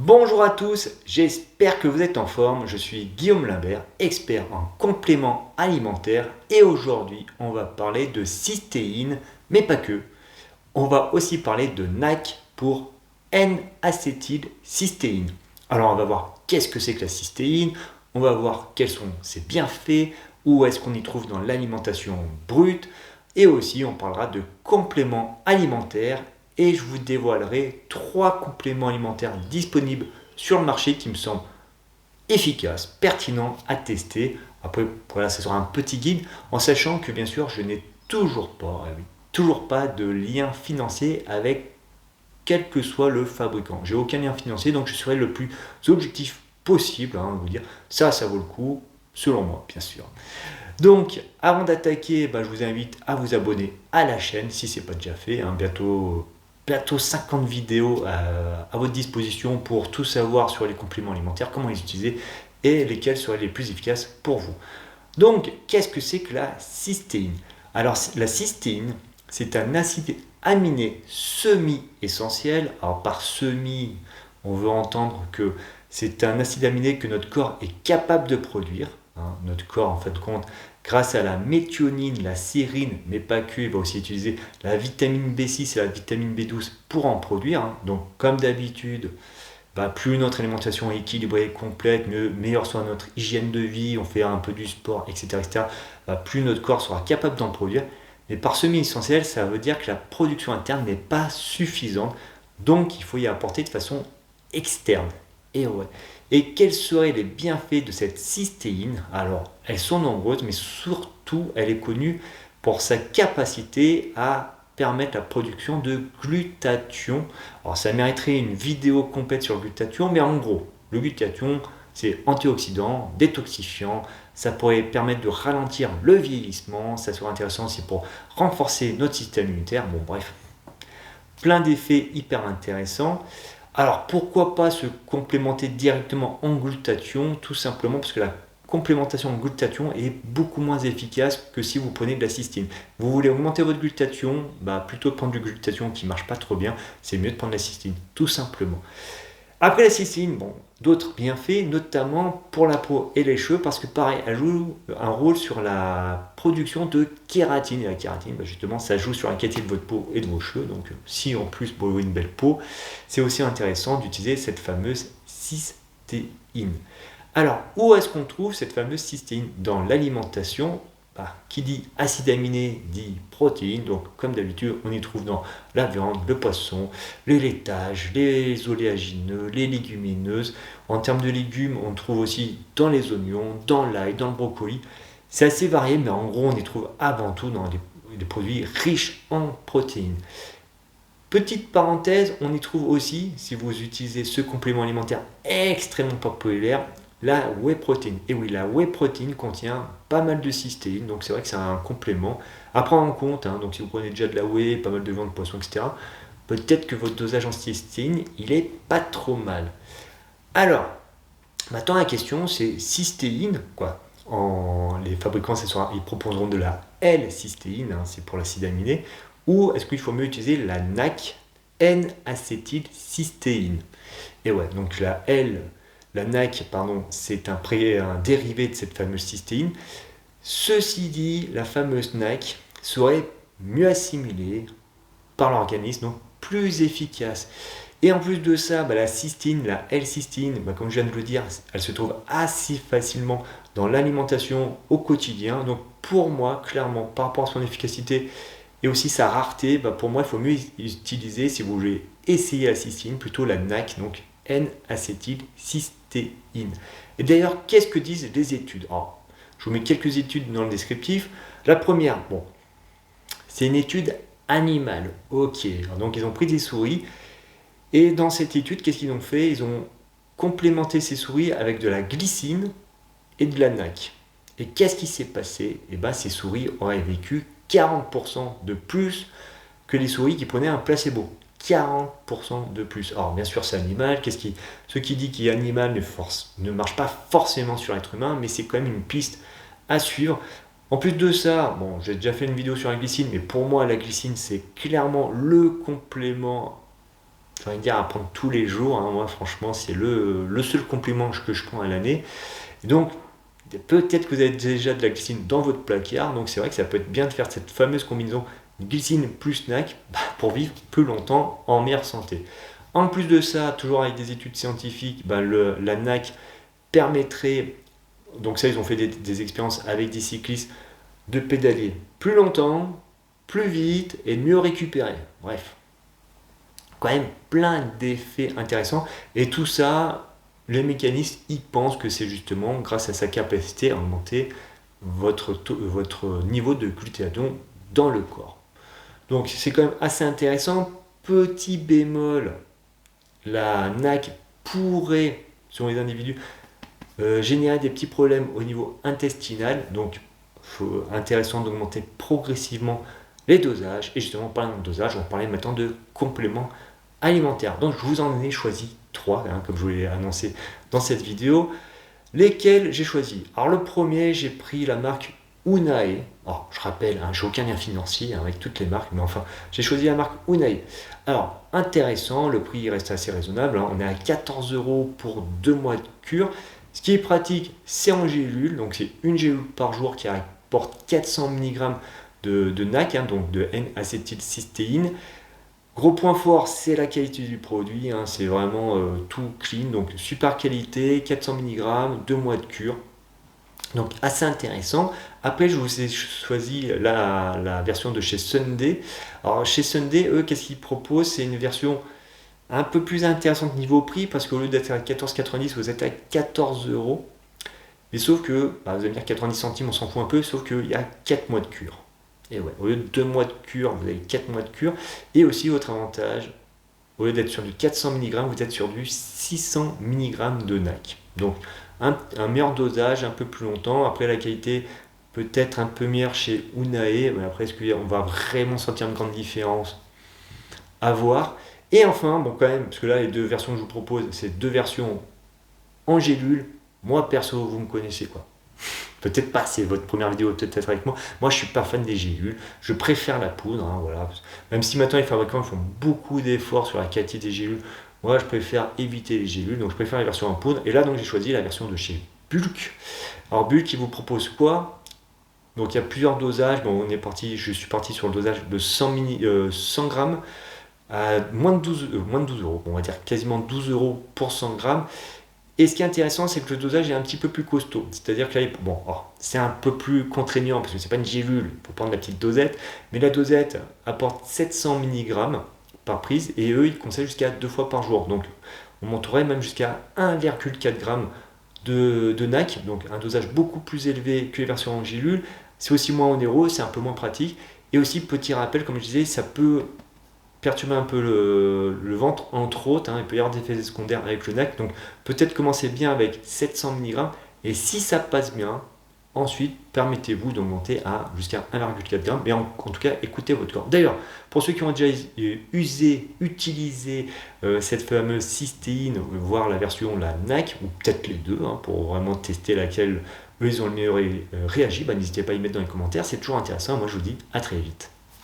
Bonjour à tous, j'espère que vous êtes en forme. Je suis Guillaume Limbert, expert en compléments alimentaires et aujourd'hui on va parler de cystéine, mais pas que. On va aussi parler de NAC pour N-acétylcystéine. Alors on va voir qu'est-ce que c'est que la cystéine, on va voir quels sont ses bienfaits, où est-ce qu'on y trouve dans l'alimentation brute et aussi on parlera de compléments alimentaires et je vous dévoilerai 3 compléments alimentaires disponibles sur le marché qui me semblent efficaces, pertinents à tester. Après, voilà, ce sera un petit guide en sachant que bien sûr, je n'ai toujours pas de lien financier avec quel que soit le fabricant. J'ai aucun lien financier, donc je serai le plus objectif possible, de vous dire ça vaut le coup, selon moi, bien sûr. Donc, avant d'attaquer, je vous invite à vous abonner à la chaîne si ce n'est pas déjà fait. Bientôt 50 vidéos à votre disposition pour tout savoir sur les compléments alimentaires, comment les utiliser et lesquels seraient les plus efficaces pour vous. Donc, qu'est-ce que c'est que la cystéine? Alors, la cystéine, c'est un acide aminé semi-essentiel. Alors, par semi, on veut entendre que c'est un acide aminé que notre corps est capable de produire. Notre corps, en fin de compte, grâce à la méthionine, la sérine, mais pas que, il va aussi utiliser la vitamine B6 et la vitamine B12 pour en produire. Donc, comme d'habitude, plus notre alimentation est équilibrée et complète, meilleure soit notre hygiène de vie, on fait un peu du sport, etc., plus notre corps sera capable d'en produire. Mais par semi-essentiel, ça veut dire que la production interne n'est pas suffisante, donc il faut y apporter de façon externe. Et ouais. Et quels seraient les bienfaits de cette cystéine? Alors, elles sont nombreuses, mais surtout, elle est connue pour sa capacité à permettre la production de glutathion. Alors, ça mériterait une vidéo complète sur le glutathion, mais en gros, le glutathion, c'est antioxydant, détoxifiant, ça pourrait permettre de ralentir le vieillissement, ça serait intéressant aussi pour renforcer notre système immunitaire. Bon, bref, plein d'effets hyper intéressants. Alors pourquoi pas se complémenter directement en glutathion? Tout simplement parce que la complémentation en glutathion est beaucoup moins efficace que si vous prenez de la cystéine. Vous voulez augmenter votre glutathion, plutôt que prendre du glutathion qui ne marche pas trop bien, c'est mieux de prendre la cystéine, tout simplement. Après la cystéine, d'autres bienfaits, notamment pour la peau et les cheveux, parce que pareil, elle joue un rôle sur la production de kératine. Et la kératine, justement, ça joue sur la qualité de votre peau et de vos cheveux. Donc, si en plus vous avez une belle peau, c'est aussi intéressant d'utiliser cette fameuse cystéine. Alors, où est-ce qu'on trouve cette fameuse cystéine? Dans l'alimentation. Qui dit acide aminé dit protéines, donc comme d'habitude on y trouve dans la viande, le poisson, les laitages, les oléagineux, les légumineuses. En termes de légumes, on trouve aussi dans les oignons, dans l'ail, dans le brocoli. C'est assez varié, mais en gros on y trouve avant tout dans des produits riches en protéines. Petite parenthèse, on y trouve aussi, si vous utilisez ce complément alimentaire extrêmement populaire, la whey protein. Et oui, la whey protein contient pas mal de cystéine, donc c'est vrai que c'est un complément à prendre en compte. Donc si vous prenez déjà de la whey, pas mal de viande, de poisson, etc., peut-être que votre dosage en cystéine, il est pas trop mal. Alors, maintenant la question c'est cystéine, quoi. Les fabricants, ils proposeront de la L-cystéine, c'est pour l'acide aminé, ou est-ce qu'il faut mieux utiliser la NAC, N-acétylcystéine? Et ouais, donc la NAC, c'est un dérivé de cette fameuse cystéine. Ceci dit, la fameuse NAC serait mieux assimilée par l'organisme, donc plus efficace. Et en plus de ça, la cystine, la L-cystine, comme je viens de le dire, elle se trouve assez facilement dans l'alimentation au quotidien. Donc pour moi, clairement, par rapport à son efficacité et aussi sa rareté, pour moi, il faut mieux utiliser, si vous voulez essayer la cystine, plutôt la NAC, donc N-acétylcystéine. Et d'ailleurs, qu'est-ce que disent les études? Alors, je vous mets quelques études dans le descriptif. La première, c'est une étude animale. Ok, alors, donc ils ont pris des souris et dans cette étude, qu'est-ce qu'ils ont fait? Ils ont complémenté ces souris avec de la glycine et de la NAC. Et qu'est-ce qui s'est passé? Ces souris auraient vécu 40% de plus que les souris qui prenaient un placebo. 40% de plus. Alors bien sûr c'est animal, ce qui dit qu'il est animal ne marche pas forcément sur l'être humain, mais c'est quand même une piste à suivre. En plus de ça, j'ai déjà fait une vidéo sur la glycine, mais pour moi la glycine c'est clairement le complément j'ai envie de dire à prendre tous les jours, hein. Moi franchement c'est le seul complément que je prends à l'année. Donc peut-être que vous avez déjà de la glycine dans votre placard, donc c'est vrai que ça peut être bien de faire cette fameuse combinaison glycine plus NAC pour vivre plus longtemps en meilleure santé. En plus de ça, toujours avec des études scientifiques, la NAC permettrait, donc ça ils ont fait des expériences avec des cyclistes, de pédaler plus longtemps, plus vite et de mieux récupérer. Bref, quand même plein d'effets intéressants. Et tout ça, les mécanismes, ils pensent que c'est justement grâce à sa capacité à augmenter votre niveau de glutathion dans le corps. Donc c'est quand même assez intéressant. Petit bémol, la NAC pourrait, sur les individus, générer des petits problèmes au niveau intestinal. Donc intéressant d'augmenter progressivement les dosages. Et justement, parlant de dosage, on va parler maintenant de compléments alimentaires. Donc je vous en ai choisi 3, hein, comme je vous l'ai annoncé dans cette vidéo. Lesquels j'ai choisi? Alors le premier, j'ai pris la marque Unai. Alors je rappelle, hein, j'ai aucun lien financier hein, avec toutes les marques, mais enfin, j'ai choisi la marque Unai. Alors intéressant, le prix reste assez raisonnable, hein, on est à 14 € pour 2 mois de cure. Ce qui est pratique, c'est en gélule, donc c'est une gélule par jour qui apporte 400 mg de NAC, hein, donc de N-acétylcystéine. Gros point fort, c'est la qualité du produit, hein, c'est vraiment tout clean, donc super qualité, 400 mg, 2 mois de cure. Donc assez intéressant. Après, je vous ai choisi la version de chez Sunday. Alors chez Sunday, eux, qu'est-ce qu'ils proposent? C'est une version un peu plus intéressante niveau prix, parce qu'au lieu d'être à 14,90, vous êtes à 14 €. Mais sauf que, vous allez me dire 90 centimes, on s'en fout un peu, sauf qu'il y a 4 mois de cure. Et ouais, au lieu de 2 mois de cure, vous avez 4 mois de cure. Et aussi, votre avantage, au lieu d'être sur du 400 mg, vous êtes sur du 600 mg de NAC. Donc, un meilleur dosage, un peu plus longtemps. Après, la qualité peut-être un peu meilleure chez Unai. Mais après, est-ce qu'on va vraiment sentir une grande différence? À voir. Et enfin, bon, quand même, parce que là, les deux versions que je vous propose, c'est 2 versions en gélule. Moi, perso, vous me connaissez quoi. Peut-être pas, c'est votre première vidéo peut-être avec moi. Moi, je suis pas fan des gélules. Je préfère la poudre, hein, voilà. Même si maintenant les fabricants font beaucoup d'efforts sur la qualité des gélules, moi, je préfère éviter les gélules. Donc, je préfère la version en poudre. Et là, donc, j'ai choisi la version de chez Bulk. Alors, Bulk, il vous propose quoi? Donc, il y a plusieurs dosages. Bon, je suis parti sur le dosage de 100 grammes à moins de 12 €. On va dire quasiment 12 € pour 100 grammes. Et ce qui est intéressant, c'est que le dosage est un petit peu plus costaud. C'est-à-dire que là, c'est un peu plus contraignant parce que c'est pas une gélule, il faut prendre la petite dosette. Mais la dosette apporte 700 mg par prise et eux, ils conseillent jusqu'à 2 fois par jour. Donc, on monterait même jusqu'à 1,4 g de NAC, donc un dosage beaucoup plus élevé que les versions en gélule. C'est aussi moins onéreux, c'est un peu moins pratique. Et aussi, petit rappel, comme je disais, ça peut perturber un peu le ventre, entre autres, hein, il peut y avoir des effets secondaires avec le NAC, donc peut-être commencer bien avec 700 mg, et si ça passe bien, ensuite permettez-vous d'augmenter à jusqu'à 1,4 g, mais en tout cas écoutez votre corps. D'ailleurs, pour ceux qui ont déjà utilisé cette fameuse cystéine, voire la version la NAC, ou peut-être les deux, hein, pour vraiment tester laquelle eux ils ont le meilleur réagi, n'hésitez pas à y mettre dans les commentaires, c'est toujours intéressant. Moi je vous dis à très vite.